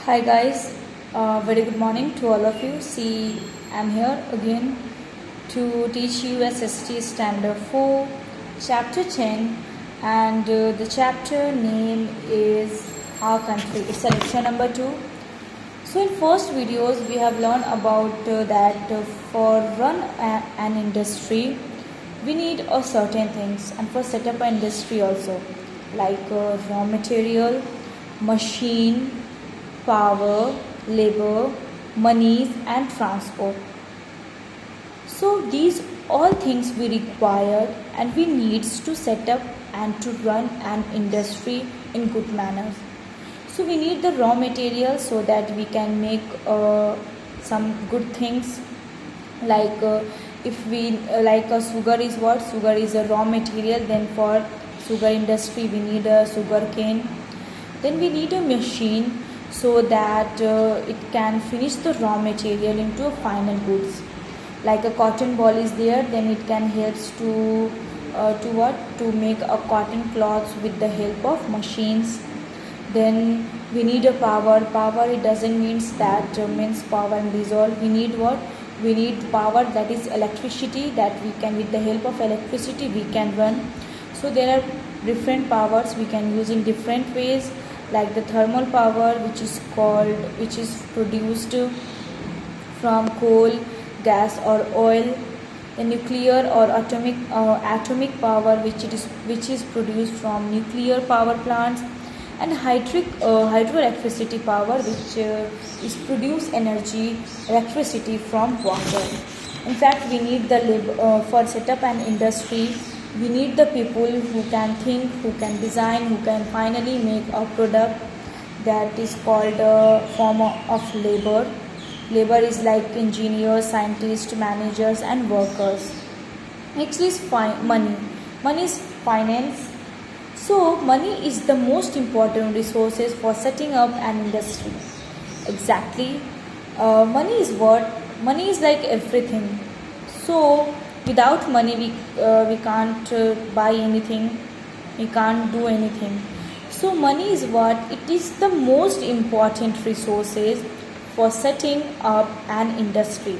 Hi guys, very good morning to all of you. See, I'm here again to teach you SST Standard 4, Chapter 10, and the chapter name is Our Country. It's a lecture number 2. So in first videos we have learned about that for run an industry we need a certain things, and for set up an industry also, like raw material, machine, power, labor, monies and transport. So these all things we required and we needs to set up and to run an industry in good manners. So we need the raw material so that we can make some good things, like if we sugar is what? Sugar is a raw material. Then for sugar industry we need a sugar cane. Then we need a machine so that it can finish the raw material into a final goods. Like a cotton ball is there, then it can helps to make a cotton cloths with the help of machines. Then we need a power. It doesn't means that means power and dissolve. We need what? We need power, that is electricity, that we can, with the help of electricity we can run. So there are different powers we can use in different ways, like the thermal power, which is produced from coal, gas or oil. The nuclear or atomic power, which is produced from nuclear power plants. And hydroelectricity power, which is produce electricity from water. In fact, we need the labor for set up an industry. We need the people who can think, who can design, who can finally make a product. That is called a form of labor. Labor is like engineers, scientists, managers and workers. Next is money. Money is finance. So money is the most important resources for setting up an industry. Exactly. Money is what? Money is like everything. So without money we can't buy anything. We can't do anything. So money is what? It is the most important resources for setting up an industry.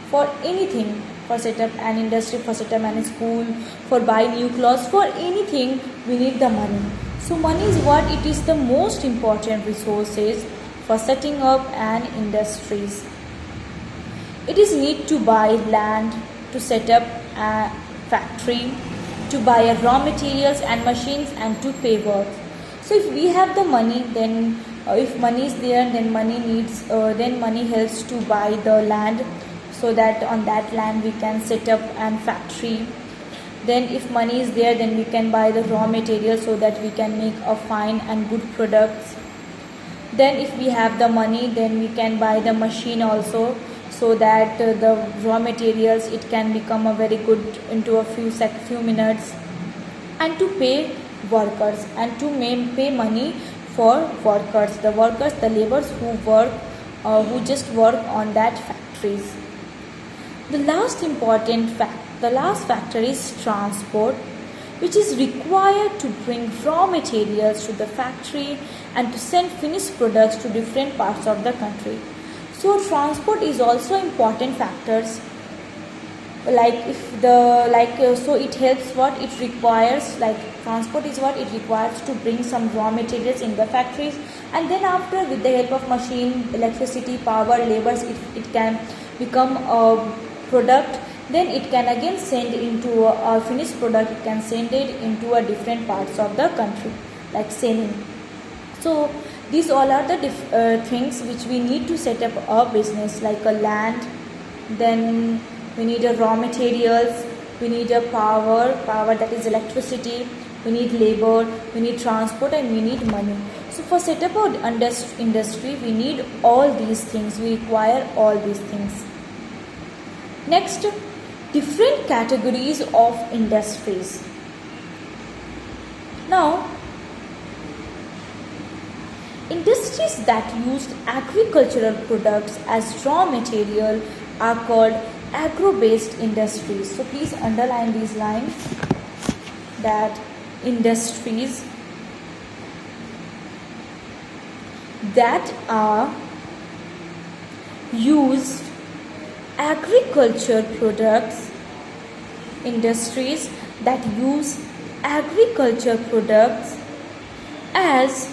For anything, for set up an industry, for set up an school, for buy new clothes, for anything we need the money. So money is what? It is the most important resources for setting up an industries. It is need to buy land, to set up a factory, to buy raw materials and machines, and to pay work. So if we have the money, then if money is there, then money helps to buy the land, so that on that land we can set up an factory. Then if money is there, then we can buy the raw material so that we can make a fine and good products. Then if we have the money, then we can buy the machine also, so that the raw materials it can become a very good into a few minutes. And to pay workers, and to pay money for workers, the laborers who just work on that factories. The last factor is transport, which is required to bring raw materials to the factory and to send finished products to different parts of the country. So transport is also important factors. So it helps what it requires, like transport is what it requires to bring some raw materials in the factories, and then after, with the help of machine, electricity, power, labors, it can become a product. Then it can again send into a finished product, it can send it into a different parts of the country, like selling. So these all are the things which we need to set up a business, like a land. Then we need a raw materials, we need a power that is electricity, we need labor, we need transport, and we need money. So for set up an industry we need all these things, we require all these things. Next, different categories of industries. Now, industries that use agricultural products as raw material are called agro-based industries. So please underline these lines, that industries that are used agriculture products, industries that use agriculture products as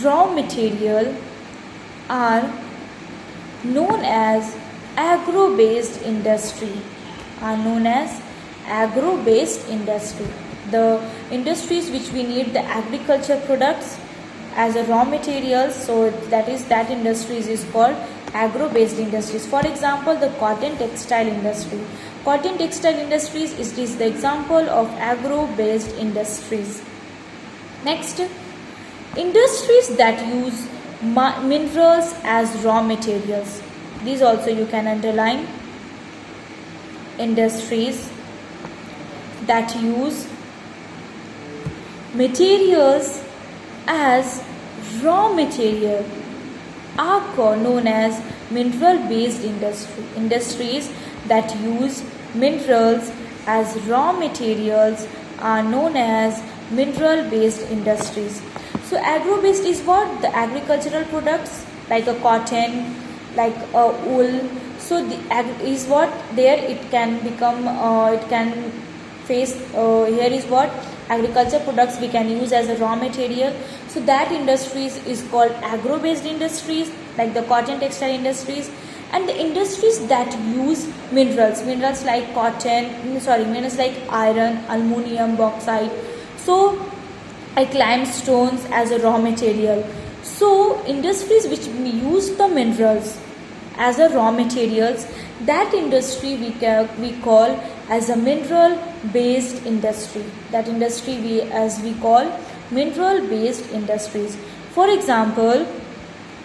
raw material are known as agro-based industry. The industries which we need the agriculture products as a raw material, so that industries is called agro-based industries. For example, the cotton textile industry. Cotton textile industries is the example of agro-based industries. Next, industries that use minerals as raw materials. These also you can underline. Industries that use materials as raw material are known as mineral-based industry. Industries that use minerals as raw materials are known as mineral-based industries. So agro-based is what? The agricultural products like a cotton, like a wool. So the is what there it can become, it can face, here is what agriculture products we can use as a raw material. So that industries is called agro-based industries, like the cotton textile industries. And the industries that use minerals like minerals like iron, aluminum, bauxite, so like limestones as a raw material. So industries which use the minerals as a raw materials, that industry we call as a mineral based industry. That industry we call mineral based industries. For example,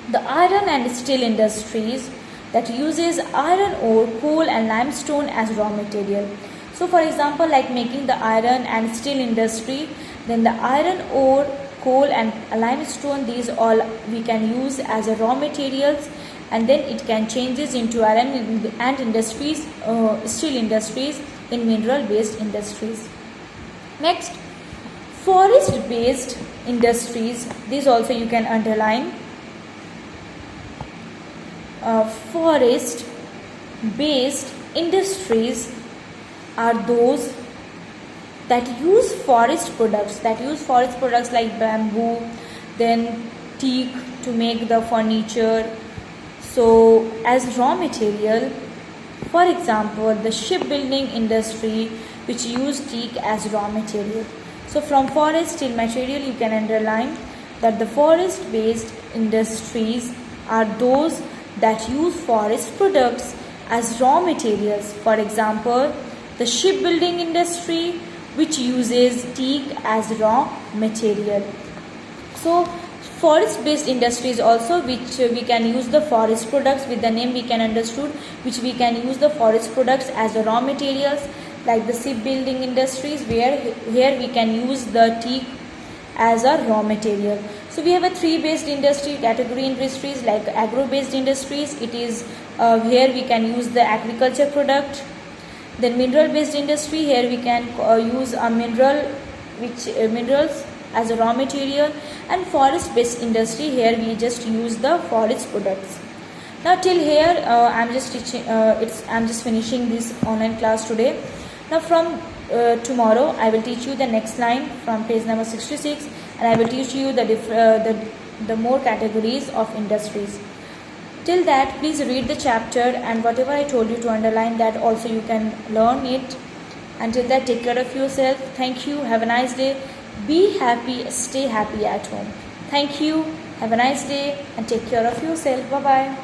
the iron and steel industries that uses iron ore, coal and limestone as raw material. So for example, like making the iron and steel industry, then the iron ore, coal and limestone, these all we can use as a raw materials, and then it can changes into iron and industries, steel industries in mineral based industries. Next, forest based industries, these also you can underline. Forest based industries are those that use forest products like bamboo, then teak to make the furniture, so as raw material. For example, the shipbuilding industry which use teak as raw material. So from forest till material you can underline that the forest based industries are those that use forest products as raw materials. For example, the shipbuilding industry which uses teak as raw material. So forest based industries also which we can use the forest products, with the name we can understood, which we can use the forest products as the raw materials, like the shipbuilding industries where here we can use the teak as a raw material. So we have a three based industry category industries, like agro based industries. It is here we can use the agriculture product. Then mineral based industry, here we can use a minerals as a raw material. And forest based industry, here we just use the forest products. Now till here I'm just finishing this online class today. Now from tomorrow I will teach you the next line from page number 66, and I will teach you the more categories of industries. Till that, please read the chapter, and whatever I told you to underline, that also you can learn it. Until that, take care of yourself. Thank you. Have a nice day. Be happy. Stay happy at home. Thank you. Have a nice day and take care of yourself. Bye bye.